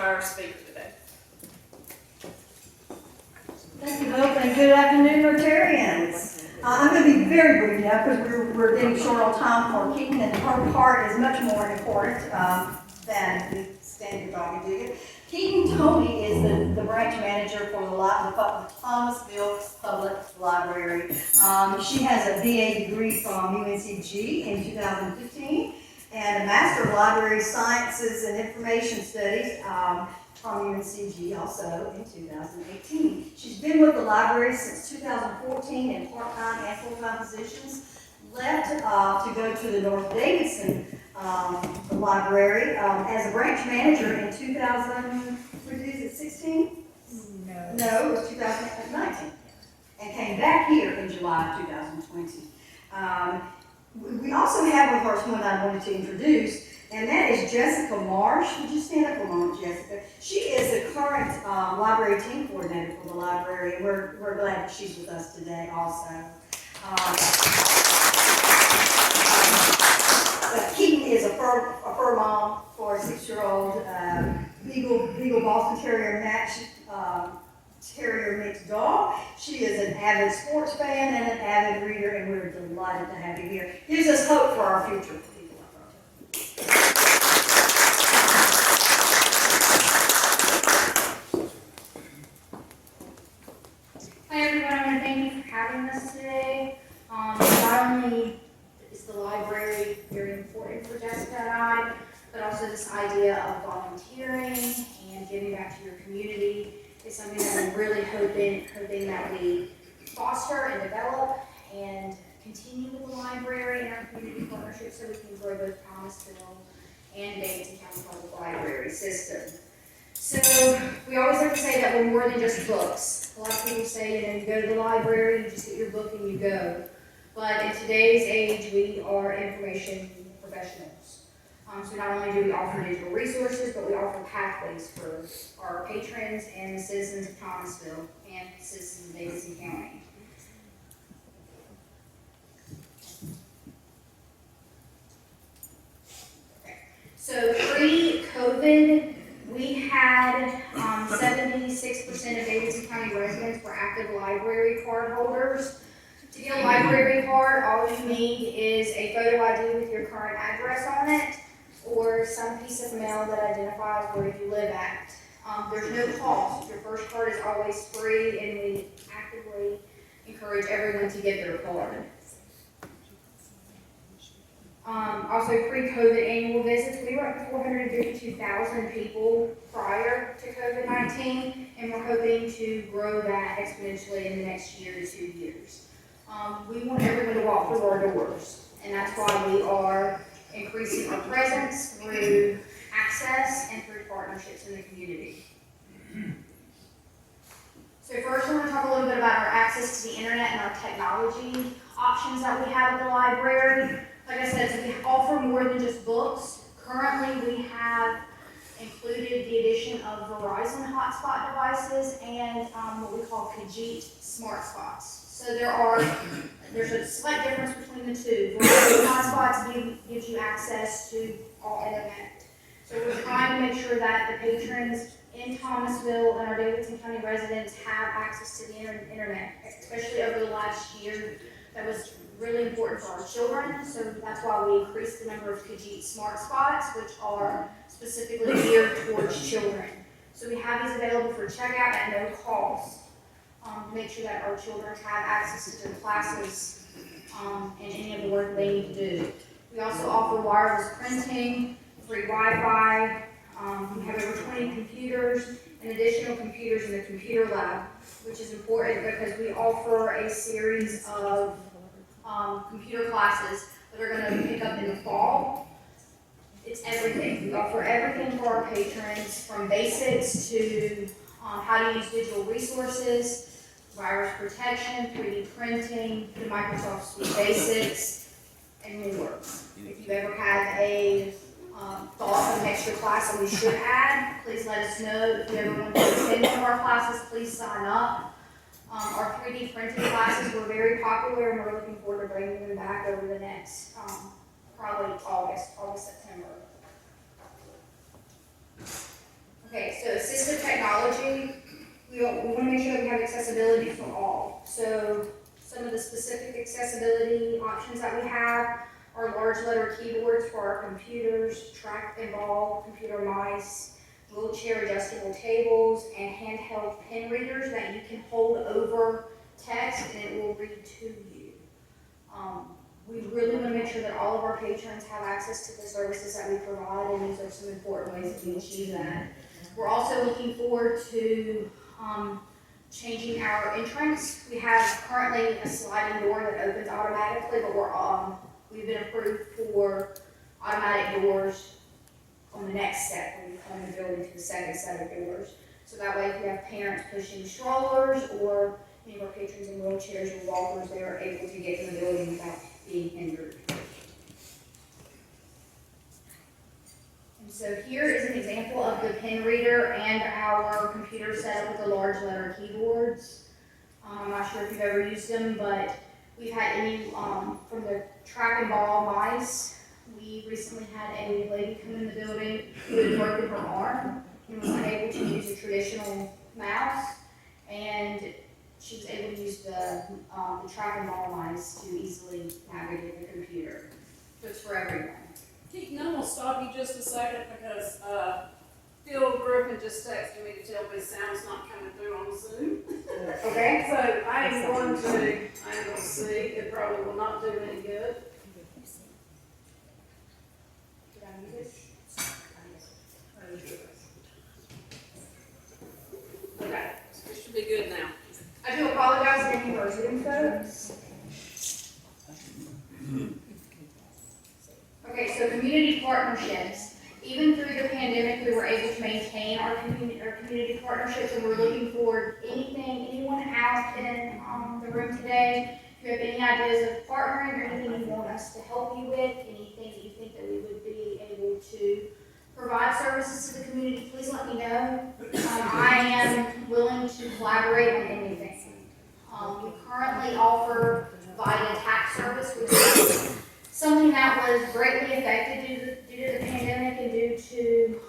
our speaker today. Thank you, Hope, and good afternoon, Rotarians. I'm going to be very brief now because we're getting short on time for Keaton, and her part is much more important than the standard dog duty. Keaton Toney is the branch manager for the Thomasville Public Library. She has a BA degree from UNCG in 2015 and a Master of Library Sciences and Information Studies from UNCG also in 2018. She's been with the library since 2014 in part-time and full-time positions. Left to go to the North Davidson library as a branch manager in 2016? No, it was 2019. And came back here in July of 2020. We also have with her someone I wanted to introduce, and that is Jessica Marsh. Would you stand up for a moment, Jessica? She is the current library team coordinator for the library, and we're glad that she's with us today also. Keaton is a fur mom for a 6-year-old Beagle Boston Terrier match terrier mixed dog. She is an avid sports fan and an avid reader, and we're delighted to have you here. Gives us hope for our future. Hi everyone, I want to thank you for having us today. Not only is the library very important for Jessica and I, but also this idea of volunteering and giving back to your community is something that I'm really hoping that we foster and develop and continue with the library and our community partnership so we can grow both Thomasville and Davidson County Public Library system. So we always have to say that we're more than just books. A lot of people say, you go to the library, you just get your book and you go. But in today's age, we are information professionals. So not only do we offer digital resources, but we offer pathways for our patrons and the citizens of Thomasville and citizens of Davidson County. Okay. So pre-COVID, we had 76% of Davidson County residents were active library card holders. To get a library card, all you need is a photo ID with your current address on it, or some piece of mail that identifies where you live at. There's no cost. Your first card is always free, and we actively encourage everyone to get their card. Also, pre-COVID annual visits, we were at 452,000 people prior to COVID-19, and we're hoping to grow that exponentially in the next year to 2 years. We want everyone to walk through our doors, and that's why we are increasing our presence through access and through partnerships in the community. So first, I want to talk a little bit about our access to the internet and our technology options that we have at the library. Like I said, so we offer more than just books. Currently, we have included the addition of Verizon hotspot devices and what we call Keaton smart spots. So there's a slight difference between the two. Verizon hotspots gives you access to all internet. So we're trying to make sure that the patrons in Thomasville and our Davidson County residents have access to the internet, especially over the last year. That was really important for our children, so that's why we increased the number of Keaton smart spots, which are specifically geared towards children. So we have these available for checkout at no cost. To make sure that our children have access to their classes and any of the work they need to do. We also offer wireless printing, free Wi-Fi. We have over 20 computers and additional computers in the computer lab, which is important because we offer a series of computer classes that are going to pick up in the fall. It's everything. We offer everything for our patrons, from basics to how to use digital resources, virus protection, 3D printing, the Microsoft Suite Basics, and more. If you ever have a thought of an extra class that we should add, please let us know. If you ever want to attend one of our classes, please sign up. Our 3D printing classes were very popular, and we're looking forward to bringing them back over the next, probably August, September. Okay, keyboards for our computers, track and ball, computer mice, wheelchair adjustable tables, and handheld pen readers that you can hold over text and it will read to you. We really want to make sure that all of our patrons have access to the services that we provide, and these are some important ways that we achieve that. We're also looking forward to changing our entrance. We have currently a sliding door that opens automatically, but we've been approved for automatic doors on the next step when we come in the building to the second set of doors. So that way if you have parents pushing strollers or any of our patrons in wheelchairs or walkers, they are able to get in the building without being hindered. And so here is an example of the pen reader and our computer setup with the large letter keyboards. I'm not sure if you've ever used them, but we've had any from the track and ball mice. We recently had a lady come in the building who had broken her arm and was unable to use a traditional mouse, and she was able to use the track and ball mice to easily navigate the computer. So it's for everyone. Keaton, I'm gonna stop you just a second because Phil Griffin just texted me to tell me sound's not coming through on Zoom. Okay? So I am going to see. It probably will not do any good. Did I mute it? Okay, it should be good now. I do apologize if you were Zoom folks. Okay, so community partnerships. Even through the pandemic, we were able to maintain our community partnerships, and we're looking for anyone out in the room today. If you have any ideas of partnering or anything you want us to help you with, anything that you think that we would be able to provide services to the community, please let me know. I am willing to collaborate on anything. We currently offer Vita tax service, which is something that was greatly affected due to the pandemic and due to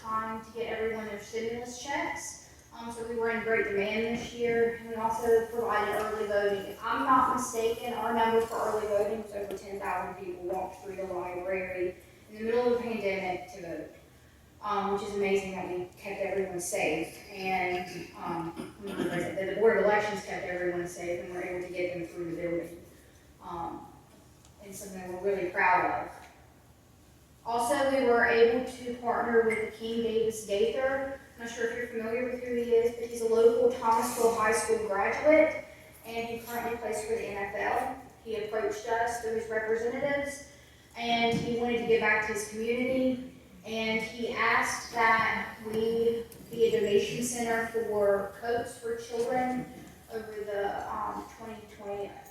trying to get everyone their stimulus checks. So we were in great demand this year. And we also provided early voting. If I'm not mistaken, our number for early voting was over 10,000 people walked through the library in the middle of the pandemic to vote, which is amazing that we kept everyone safe. And the Board of Elections kept everyone safe and were able to get them through the building. And something we're really proud of. Also, we were able to partner with King Davis Gaither. I'm not sure if you're familiar with who he is, but he's a local Thomasville High School graduate, and he currently plays for the NFL. He approached us through his representatives, and he wanted to give back to his community, and he asked that we be a donation center for coats for children over the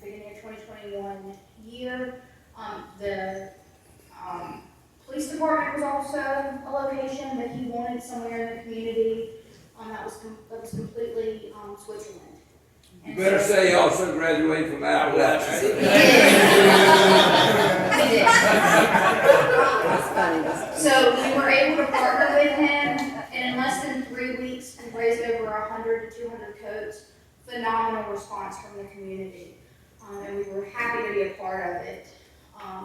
beginning of 2021 year. The police department was also a location that he wanted somewhere in the community that was completely Switzerland. You better say he also graduated from Appalachia. He did. So we were able to partner with him, and in less than 3 weeks, we raised over 100 to 200 coats. Phenomenal response from the community, and we were happy to be a part of it,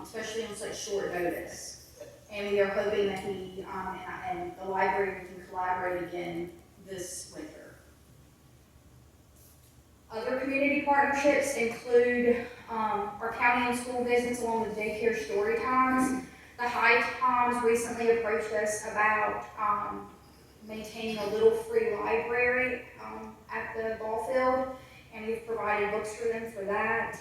especially on such short notice. And we are hoping that he and the library can collaborate again this winter. Other community partnerships include our county and school visits along with daycare story times. The High Times recently approached us about maintaining a little free library at the ball field, and we've provided books for them for that.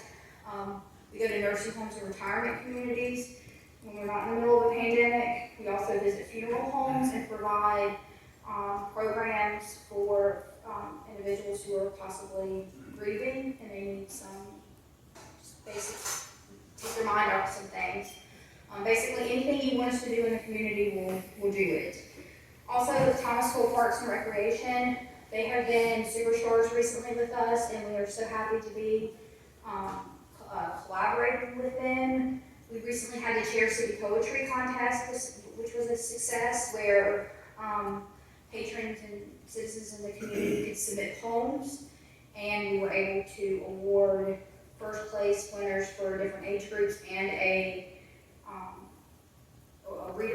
We go to nursing homes and retirement communities when we're not in the middle of a pandemic. We also visit funeral homes and provide programs for individuals who are possibly grieving and they need some basic, take their mind off some things. Basically anything you want us to do in the community, we'll do it. Also with Thomasville Parks and Recreation, they have been superstars recently with us, and we are so happy to be collaborating with them. We recently had the Chair City Poetry Contest, which was a success, where patrons and citizens in the community could submit poems, and we were able to award first place winners for different age groups and a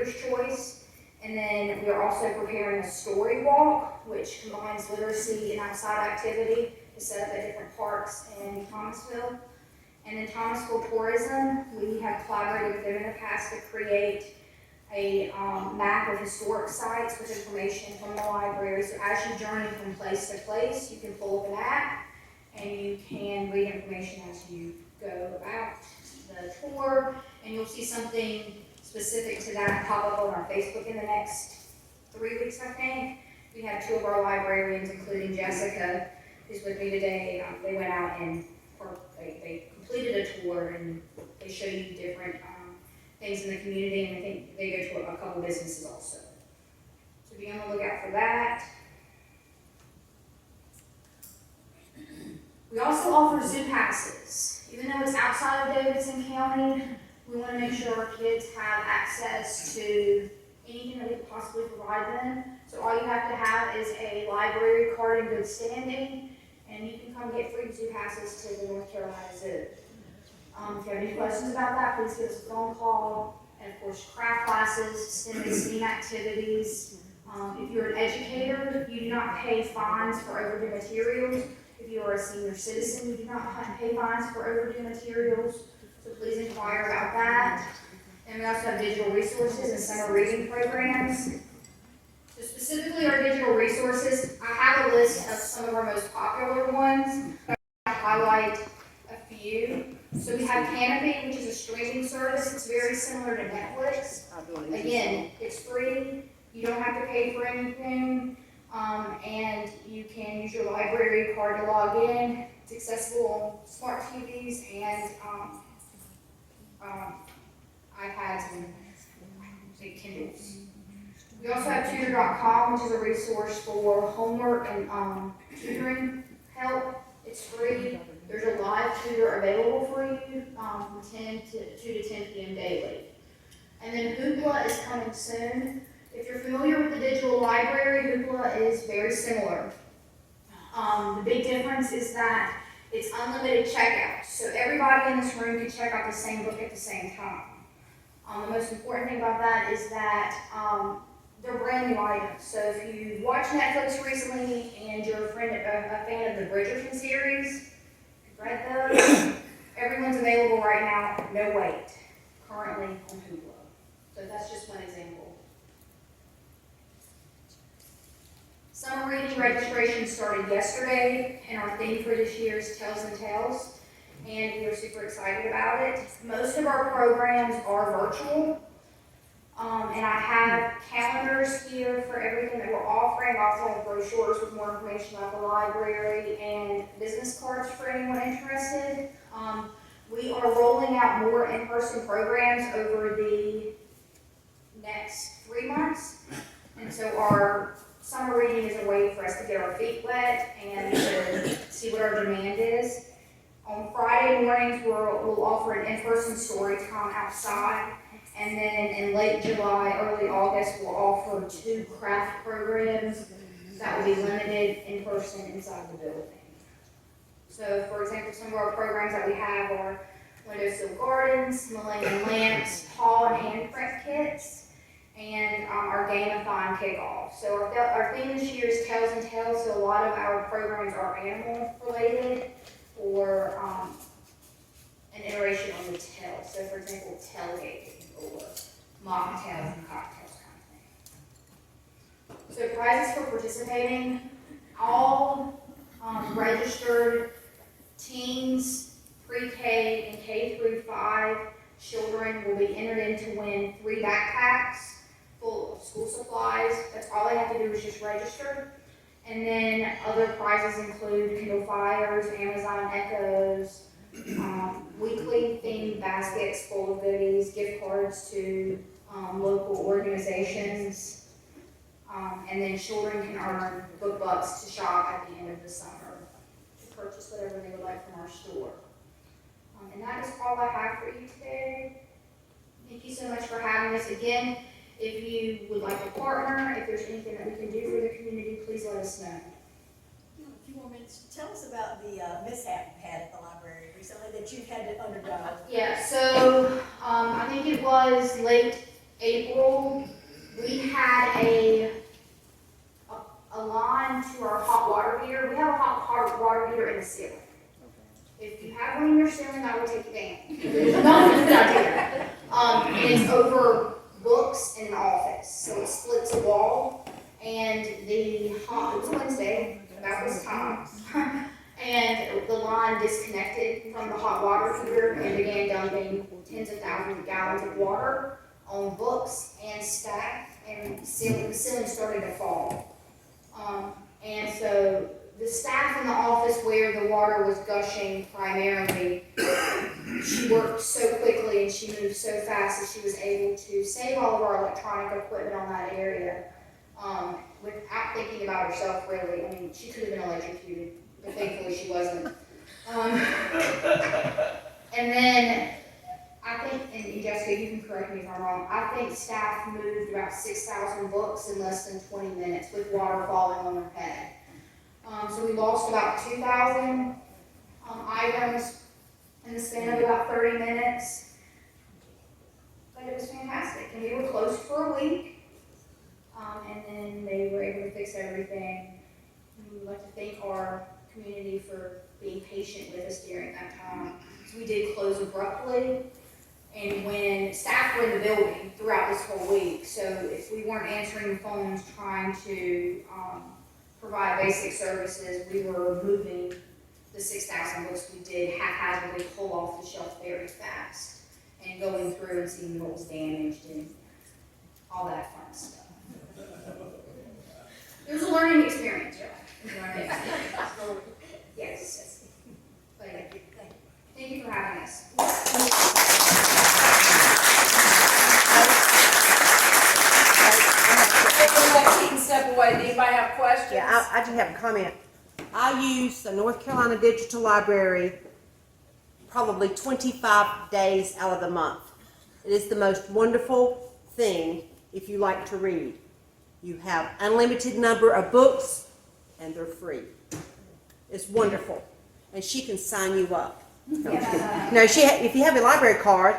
Reader's Choice. And then we are also preparing a story walk, which combines literacy and outside activity to set up at different parks in Thomasville. And in Thomasville Tourism, we have collaborated with them in the past to create a map of historic sites with information from the library. So as you journey from place to place, you can pull up an app and you can read information as you go about the tour. And you'll see something specific to that pop up on our Facebook in the next 3 weeks, I think. We have 2 of our librarians, including Jessica, who's with me today. They went out and they completed a tour, and they show you different things in the community, and I think they go to a couple businesses also. So be on the lookout for that. We also offer zoo passes. Even though it's outside of Davidson County, we want to make sure our kids have access to anything that we could possibly provide them. So all you have to have is a library card in good standing, and you can come get free zoo passes to the North Carolina Zoo. If you have any questions about that, please give us a phone call. And of course, craft classes, STEM and STEAM activities. If you're an educator, you do not pay fines for overdue materials. If you are a senior citizen, you do not pay fines for overdue materials. So please inquire about that. And we also have digital resources and summer reading programs. So specifically our digital resources, I have a list of some of our most popular ones. I'll highlight a few. So we have Canopy, which is a streaming service. It's very similar to Netflix. Again, it's free. You don't have to pay for anything. And you can use your library card to log in. It's accessible on smart TVs and iPads and big Kindles. We also have tutor.com, which is a resource for homework and tutoring help. It's free. There's a live tutor available for you from 2 to 10 p.m. daily. And then Hoopla is coming soon. If you're familiar with the digital library, Hoopla is very similar. The big difference is that it's unlimited checkout. So everybody in this room can check out the same book at the same time. The most important thing about that is that they're brand new items. So if you watched Netflix recently and you're a fan of the Bridgerton series, read those, everyone's available right now, no wait, currently on Hoopla. So that's just one example. Summer reading registration started yesterday, and our theme for this year is Tales and Tales, and we are super excited about it. Most of our programs are virtual, and I have calendars here for everything that we're offering. I also have brochures with more information about the library and business cards for anyone interested. We are rolling out more in-person programs over the next 3 months, and so our summer reading is a way for us to get our feet wet and to see what our demand is. On Friday mornings, we'll offer an in-person story time outside. And then in late July, early August, we'll offer 2 craft programs that will be limited in person inside the building. So, for example, some of our programs that we have are windowsill gardens, millennium lamps, paw and handprint kits, and our game-a-thon kickoff. So our theme this year is Tales and Tales, so a lot of our programs are animal related or an iteration on the tail. So for example, tailgating or mocktails and cocktails kind of thing. So prizes for participating, all registered teens, pre-K and K through 5 children will be entered in to win 3 backpacks full of school supplies. That's all they have to do is just register. And then other prizes include Kindle Fires, Amazon Echoes, weekly themed baskets full of goodies, gift cards to local organizations, and then children can earn book bucks to shop at the end of the summer to purchase whatever they would like from our store. And that is all I have for you today. Thank you so much for having us again. If you would like to partner, if there's anything that we can do for the community, please let us know. A few more minutes. Tell us about the mishap you had at the library recently that you had to undergo. Yeah, so I think it was late April, we had a line to our hot water heater. We have a hot water heater in the ceiling. If you have one in your ceiling, I would take it down. It's not a good idea. And it's over books in an office, so it splits a wall. And it was Wednesday, about this time, and the line disconnected from the hot water heater and began dumping tens of thousands of gallons of water on books and staff, and the ceiling started to fall. And so the staff in the office where the water was gushing primarily, she worked so quickly and she moved so fast that she was able to save all of our electronic equipment on that area without thinking about herself really. I mean, she could have been electrocuted, but thankfully she wasn't. And then I think, and Jessica, you can correct me if I'm wrong, I think staff moved about 6,000 books in less than 20 minutes with water falling on their head. So we lost about 2,000 items in the span of about 30 minutes. But it was fantastic. And we were closed for a week. And then they were able to fix everything. And we would like to thank our community for being patient with us during that time. So we did close abruptly. And when staff were in the building throughout this whole week, so if we weren't answering phones trying to provide basic services, we were moving the 6,000 books we did haphazardly pull off the shelf very fast and going through and seeing what was damaged and all that fun stuff. It was a learning experience, right? Yes. But thank you for having us. Let Keaton step away. Do anybody have questions? Yeah, I do have a comment. I use the North Carolina Digital Library probably 25 days out of the month. It is the most wonderful thing if you like to read. You have unlimited number of books and they're free. It's wonderful. And she can sign you up. No, if you have a library card,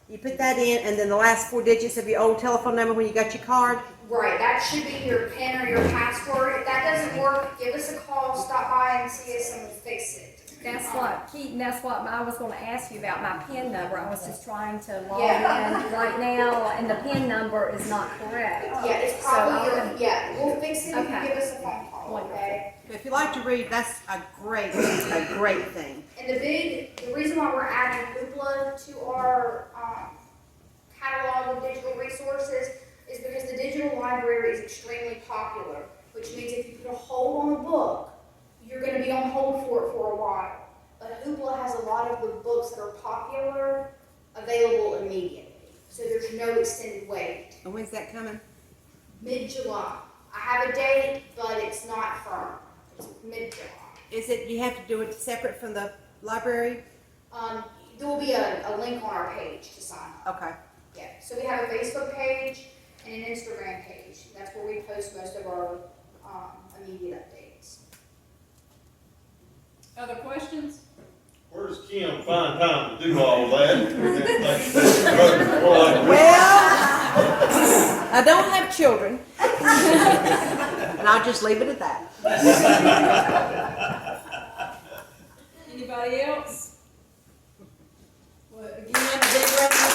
you put that in and then the last 4 digits of your old telephone number when you got your card. Right, that should be your PIN or your password. If that doesn't work, give us a call, stop by and see us and we'll fix it. That's what, Keaton, that's what I was gonna ask you about, my PIN number. I was just trying to log Yeah. in right now, and the PIN number is not correct. Yeah, it's So probably I'll- we'll fix it if you Okay. give us a phone call, Wonderful. okay? If you like to read, that's a great thing. And the reason why we're adding Hoopla to our catalog of digital resources is because the digital library is extremely popular, which means if you put a hold on a book, you're going to be on hold for it for a while. But Hoopla has a lot of the books that are popular available immediately. So there's no extended wait. And when's that coming? Mid-July. I have a date, but it's not firm. It's mid-July. Is it, you have to do it separate from the library? There will be a link on our page to sign up. Okay. Yeah, so we have a Facebook page and an Instagram page. That's where we post most of our immediate updates. Other questions? Where's Kim find time to do all that? Well, I don't have children. And I'll just leave it at that. Anybody else? Well, again, a big round of